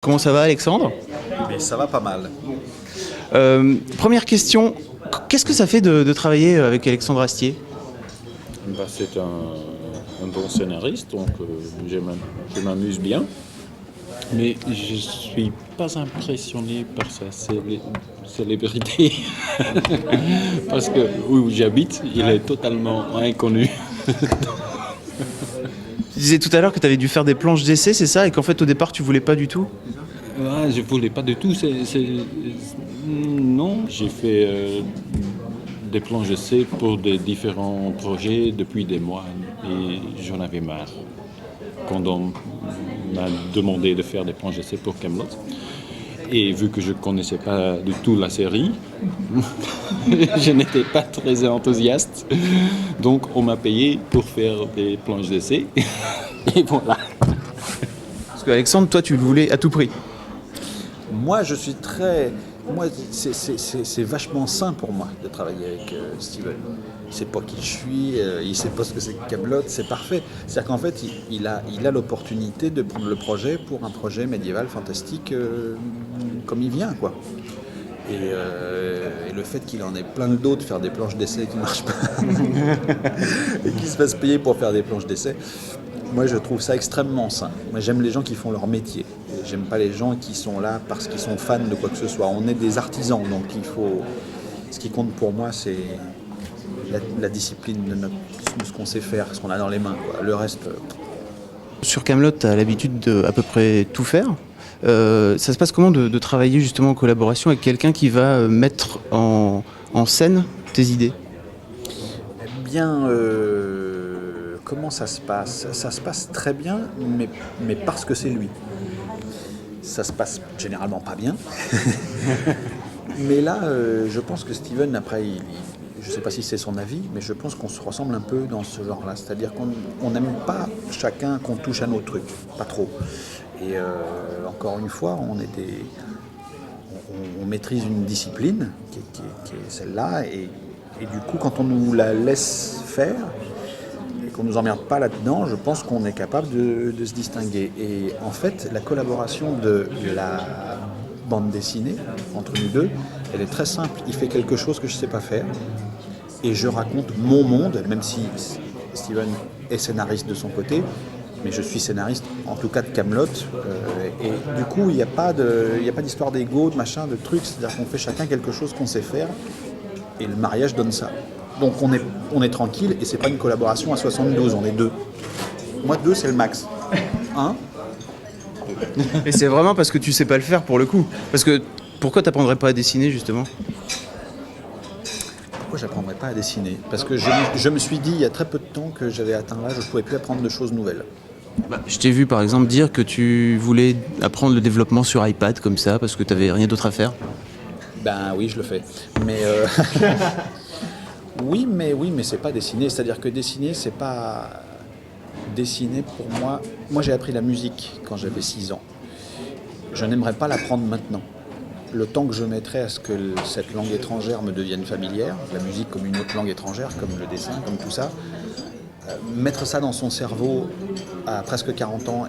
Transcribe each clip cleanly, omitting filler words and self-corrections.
Comment ça va, Alexandre? Mais ça va pas mal. Première question, qu'est-ce que ça fait de travailler avec Alexandre Astier? C'est un bon scénariste, donc je m'amuse bien. Mais je suis pas impressionné par sa célébrité. Parce que où j'habite, il est totalement inconnu. Tu disais tout à l'heure que tu avais dû faire des planches d'essai, c'est ça? Et qu'en fait, au départ, tu voulais pas du tout? Ah, je voulais pas du tout. Non, j'ai fait des planches d'essai pour des différents projets depuis des mois et j'en avais marre. Quand on m'a demandé de faire des planches d'essai pour Kaamelott, et vu que je ne connaissais pas du tout la série, je n'étais pas très enthousiaste. Donc on m'a payé pour faire des planches d'essai. Et voilà. Parce que Alexandre, toi, tu le voulais à tout prix. Moi, je suis très... Moi, c'est vachement sain pour moi de travailler avec Steven. Il sait pas qui je suis, il sait pas ce que c'est que Kaamelott, c'est parfait. C'est-à-dire qu'en fait, il a l'opportunité de prendre le projet pour un projet médiéval fantastique comme il vient, quoi. Et le fait qu'il en ait plein de d'autres, faire des planches d'essai qui ne marchent pas, et qu'il se fasse payer pour faire des planches d'essai, moi je trouve ça extrêmement sain. Moi j'aime les gens qui font leur métier. J'aime pas les gens qui sont là parce qu'ils sont fans de quoi que ce soit. On est des artisans, donc il faut... Ce qui compte pour moi, c'est la discipline de ce qu'on sait faire, ce qu'on a dans les mains, quoi. Le reste... Sur Kaamelott, tu as l'habitude de à peu près tout faire. Ça se passe comment de travailler justement en collaboration avec quelqu'un qui va mettre en scène tes idées? Eh bien, comment ça se passe? Ça se passe très bien, mais parce que c'est lui. Ça se passe généralement pas bien. Mais là, je pense que Steven, après, je ne sais pas si c'est son avis, mais je pense qu'on se ressemble un peu dans ce genre-là. C'est-à-dire qu'on n'aime pas chacun qu'on touche à nos trucs, pas trop. Et encore une fois, on maîtrise une discipline qui est celle-là, et du coup, quand on nous la laisse faire, et qu'on ne nous emmerde pas là-dedans, je pense qu'on est capable de se distinguer. Et en fait, la collaboration de la bande dessinée entre nous deux, elle est très simple. Il fait quelque chose que je ne sais pas faire, et je raconte mon monde, même si Steven est scénariste de son côté, mais je suis scénariste, en tout cas de Kaamelott, et du coup, il n'y a pas d'histoire d'ego, de machin, de trucs, c'est-à-dire qu'on fait chacun quelque chose qu'on sait faire, et le mariage donne ça. Donc on est tranquille, et c'est pas une collaboration à 72, on est deux. Moi, deux, c'est le max. Un. Et c'est vraiment parce que tu sais pas le faire pour le coup. Parce que pourquoi t'apprendrais pas à dessiner justement? Pourquoi j'apprendrais pas à dessiner? Parce que je me suis dit il y a très peu de temps que j'avais atteint l'âge où je pouvais plus apprendre de choses nouvelles. Je t'ai vu par exemple dire que tu voulais apprendre le développement sur iPad comme ça parce que t'avais rien d'autre à faire. Ben oui, je le fais. Mais oui, mais c'est pas dessiner. C'est-à-dire que dessiner, c'est pas... Dessiner, pour moi... Moi, j'ai appris la musique quand j'avais 6 ans. Je n'aimerais pas l'apprendre maintenant. Le temps que je mettrais à ce que cette langue étrangère me devienne familière, la musique comme une autre langue étrangère, comme le dessin, comme tout ça, mettre ça dans son cerveau à presque 40 ans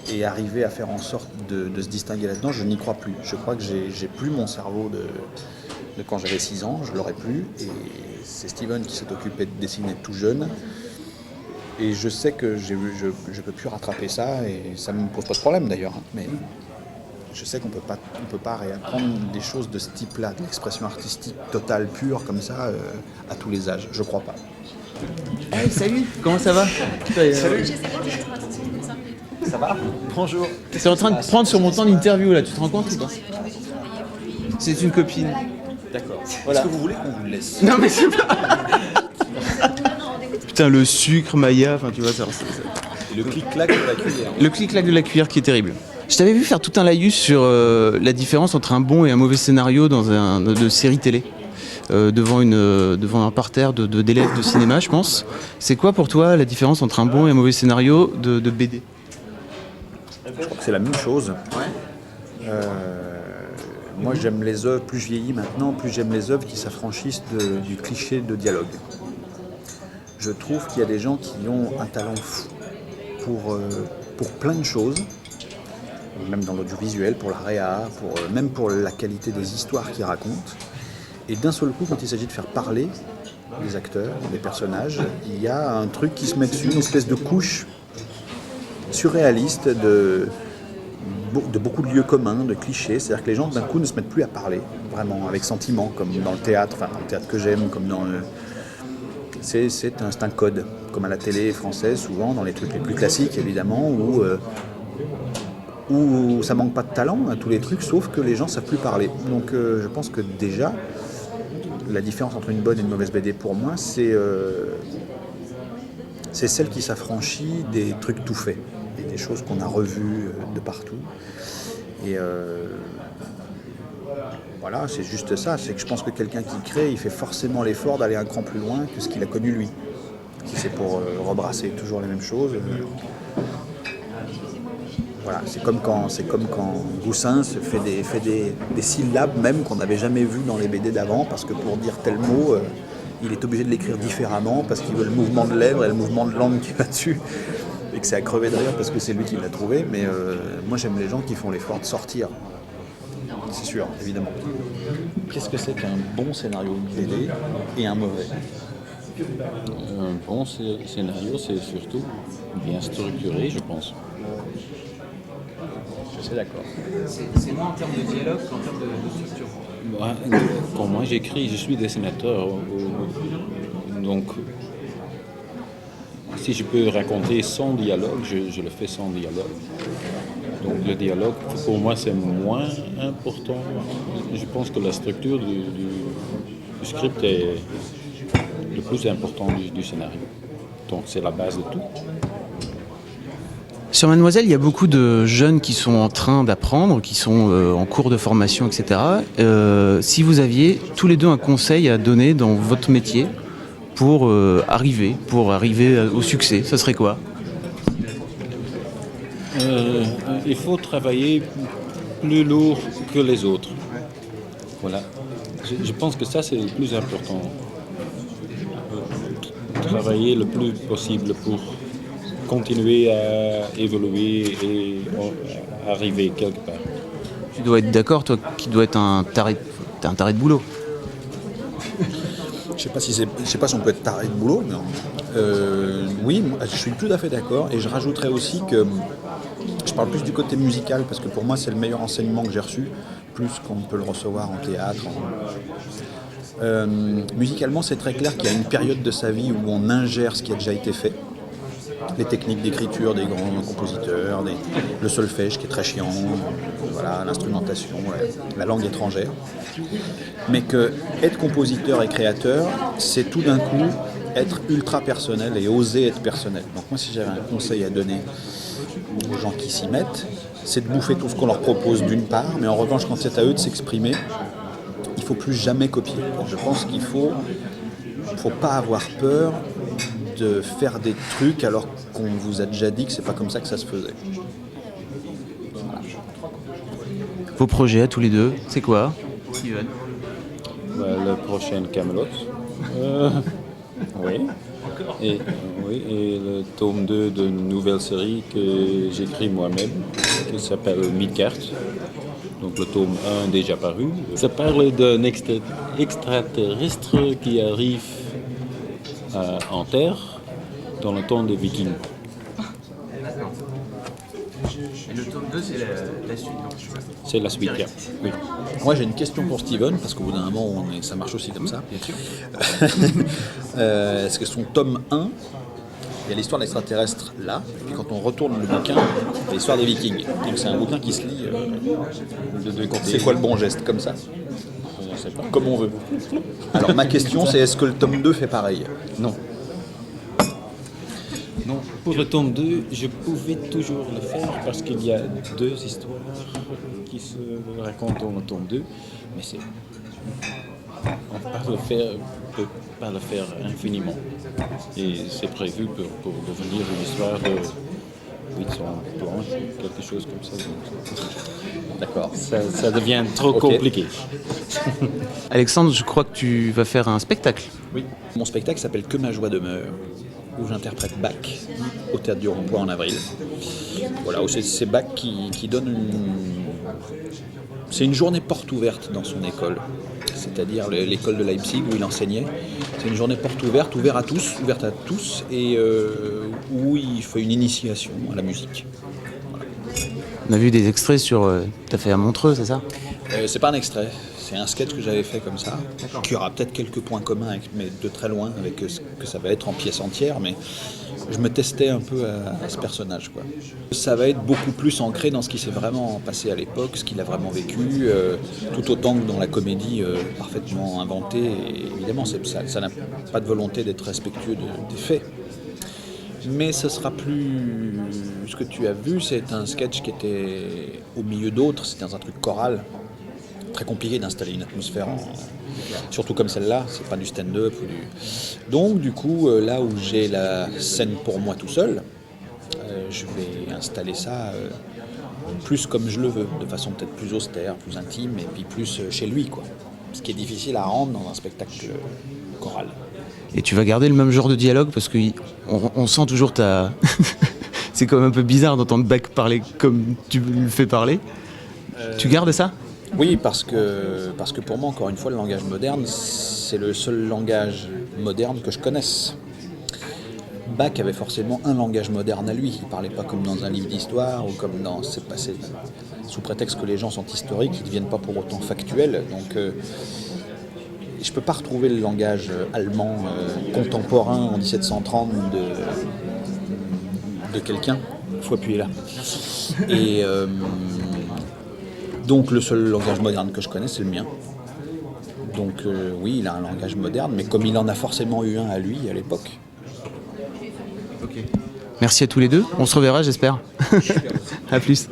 et arriver à faire en sorte de se distinguer là-dedans, je n'y crois plus. Je crois que j'ai plus mon cerveau de quand j'avais 6 ans, je l'aurais plus, et c'est Steven qui s'est occupé de dessiner tout jeune, et je sais que je peux plus rattraper ça, et ça me pose pas de problème d'ailleurs, hein, mais je sais qu'on peut pas réapprendre des choses de ce type-là, de l'expression artistique totale, pure, comme ça, à tous les âges, je crois pas. Hey, salut, comment ça va? Salut. Ça va? Bonjour. T'es en train de prendre sur mon temps d'interview là, tu te rends compte ou pas? C'est une copine. D'accord. Voilà. Est-ce que vous voulez qu'on vous le laisse? Non mais c'est pas... Putain, le sucre, Maya, enfin tu vois ça. Le clic-clac de la cuillère. Le clic-clac de la cuillère qui est terrible. Je t'avais vu faire tout un laïus sur la différence entre un bon et un mauvais scénario dans de série télé. Devant un parterre d'élèves de cinéma, je pense. C'est quoi pour toi la différence entre un bon et un mauvais scénario de BD? Je crois que c'est la même chose. Ouais. Moi, j'aime les œuvres, plus je vieillis maintenant, plus j'aime les œuvres qui s'affranchissent du cliché de dialogue. Je trouve qu'il y a des gens qui ont un talent fou pour plein de choses, même dans l'audiovisuel, pour la réa, même pour la qualité des histoires qu'ils racontent. Et d'un seul coup, quand il s'agit de faire parler les acteurs, les personnages, il y a un truc qui se met dessus, une espèce de couche surréaliste de beaucoup de lieux communs, de clichés. C'est-à-dire que les gens, d'un coup, ne se mettent plus à parler, vraiment, avec sentiment, comme dans le théâtre, enfin, dans le théâtre que j'aime, comme dans le... C'est un code, comme à la télé française, souvent, dans les trucs les plus classiques, évidemment, où ça manque pas de talent, à tous les trucs, sauf que les gens ne savent plus parler. Donc je pense que déjà, la différence entre une bonne et une mauvaise BD, pour moi, c'est celle qui s'affranchit des trucs tout faits, et des choses qu'on a revues de partout. Et voilà, c'est juste ça, c'est que je pense que quelqu'un qui crée, il fait forcément l'effort d'aller un cran plus loin que ce qu'il a connu lui. Si c'est pour rebrasser toujours les mêmes choses. Voilà, c'est comme quand Goussens fait des syllabes même qu'on n'avait jamais vues dans les BD d'avant, parce que pour dire tel mot, il est obligé de l'écrire différemment, parce qu'il veut le mouvement de lèvres et le mouvement de langue qui va dessus. Et que c'est à crever de rire parce que c'est lui qui l'a trouvé. Mais moi j'aime les gens qui font l'effort de sortir. C'est sûr, évidemment. Qu'est-ce que c'est qu'un bon scénario de BD et un mauvais ? Un bon scénario, c'est surtout bien structuré, je pense. Je suis d'accord. C'est moins en termes de dialogue qu'en termes de structure. Quand moi j'écris, je suis dessinateur, donc si je peux raconter sans dialogue, je le fais sans dialogue. Donc le dialogue, pour moi, c'est moins important. Je pense que la structure du script est le plus important du scénario. Donc c'est la base de tout. Sur Mademoiselle, il y a beaucoup de jeunes qui sont en train d'apprendre, qui sont en cours de formation, etc. Si vous aviez tous les deux un conseil à donner dans votre métier pour arriver au succès, ça serait quoi ? Il faut travailler plus lourd que les autres. Voilà. Je pense que ça, c'est le plus important. Travailler le plus possible pour continuer à évoluer et arriver quelque part. Tu dois être d'accord, toi, qui dois être un taré de boulot. Je sais pas si on peut être taré de boulot, mais oui, je suis tout à fait d'accord. Et je rajouterais aussi que je parle plus du côté musical, parce que pour moi c'est le meilleur enseignement que j'ai reçu, plus qu'on peut le recevoir en théâtre. Musicalement, c'est très clair qu'il y a une période de sa vie où on ingère ce qui a déjà été fait. Les techniques d'écriture des grands compositeurs, le solfège qui est très chiant, voilà, l'instrumentation, la langue étrangère. Mais que être compositeur et créateur, c'est tout d'un coup être ultra personnel et oser être personnel. Donc moi, si j'avais un conseil à donner aux gens qui s'y mettent, c'est de bouffer tout ce qu'on leur propose d'une part, mais en revanche, quand c'est à eux de s'exprimer, il ne faut plus jamais copier. Je pense qu'il faut pas avoir peur de faire des trucs alors qu'on vous a déjà dit que c'est pas comme ça que ça se faisait. Voilà. Vos projets à tous les deux, c'est quoi, Steven ? Le prochain Camelot. Oui. Et le tome 2 d'une nouvelle série que j'écris moi-même, qui s'appelle Midgard. Donc le tome 1 déjà paru. Ça parle d'un extraterrestre qui arrive en Terre dans le temps des Vikings. Et le tome 2, c'est la suite, non ? C'est la suite, oui. Moi j'ai une question pour Steven, parce qu'au bout d'un moment ça marche aussi comme ça. Bien sûr. Est-ce que son tome 1, il y a l'histoire de l'extraterrestre là, et quand on retourne le bouquin, il y a l'histoire des Vikings. Donc c'est un bouquin qui se lit de deux côtés. C'est quoi le bon geste, comme ça ? Je ne sais pas. Comme on veut. Alors ma question c'est, est-ce que le tome 2 fait pareil ? Non. Non, pour le tome 2, je pouvais toujours le faire parce qu'il y a deux histoires qui se racontent dans le tome 2, mais on ne peut pas le faire infiniment. Et c'est prévu pour devenir une histoire de 800 planches, quelque chose comme ça. D'accord. Ça devient trop compliqué. Alexandre, je crois que tu vas faire un spectacle. Oui. Mon spectacle s'appelle Que ma joie demeure, où j'interprète Bach au Théâtre du Rond-Point en avril. Voilà, c'est Bach qui donne c'est une journée porte ouverte dans son école, c'est-à-dire l'école de Leipzig où il enseignait. C'est une journée porte ouverte à tous, et où il fait une initiation à la musique. On a vu des extraits sur... T'as fait à Montreux, c'est ça? C'est pas un extrait, c'est un sketch que j'avais fait comme ça, qui aura peut-être quelques points communs, mais de très loin avec ce que ça va être en pièce entière, mais je me testais un peu à ce personnage, quoi. Ça va être beaucoup plus ancré dans ce qui s'est vraiment passé à l'époque, ce qu'il a vraiment vécu, tout autant que dans la comédie parfaitement inventée. Et évidemment, ça n'a pas de volonté d'être respectueux des faits. Mais ce sera plus... Ce que tu as vu, c'est un sketch qui était au milieu d'autres, c'était dans un truc choral. Très compliqué d'installer une atmosphère, surtout comme celle-là, c'est pas du stand-up. Donc du coup, là où j'ai la scène pour moi tout seul, je vais installer ça plus comme je le veux, de façon peut-être plus austère, plus intime, et puis plus chez lui, quoi. Ce qui est difficile à rendre dans un spectacle choral. Et tu vas garder le même genre de dialogue parce qu'on sent toujours ta... C'est quand même un peu bizarre d'entendre Bach parler comme tu le fais parler. Tu gardes ça? Oui, parce que pour moi, encore une fois, le langage moderne, c'est le seul langage moderne que je connaisse. Bach avait forcément un langage moderne à lui. Il ne parlait pas comme dans un livre d'histoire ou comme dans... C'est passé sous prétexte que les gens sont historiques, ils ne deviennent pas pour autant factuels. Donc, je ne peux pas retrouver le langage allemand contemporain en 1730 de quelqu'un. Il faut appuyer là. Et... donc le seul langage moderne que je connais, c'est le mien. Donc oui, il a un langage moderne, mais comme il en a forcément eu un à lui à l'époque. Okay. Merci à tous les deux. On se reverra, j'espère. À plus.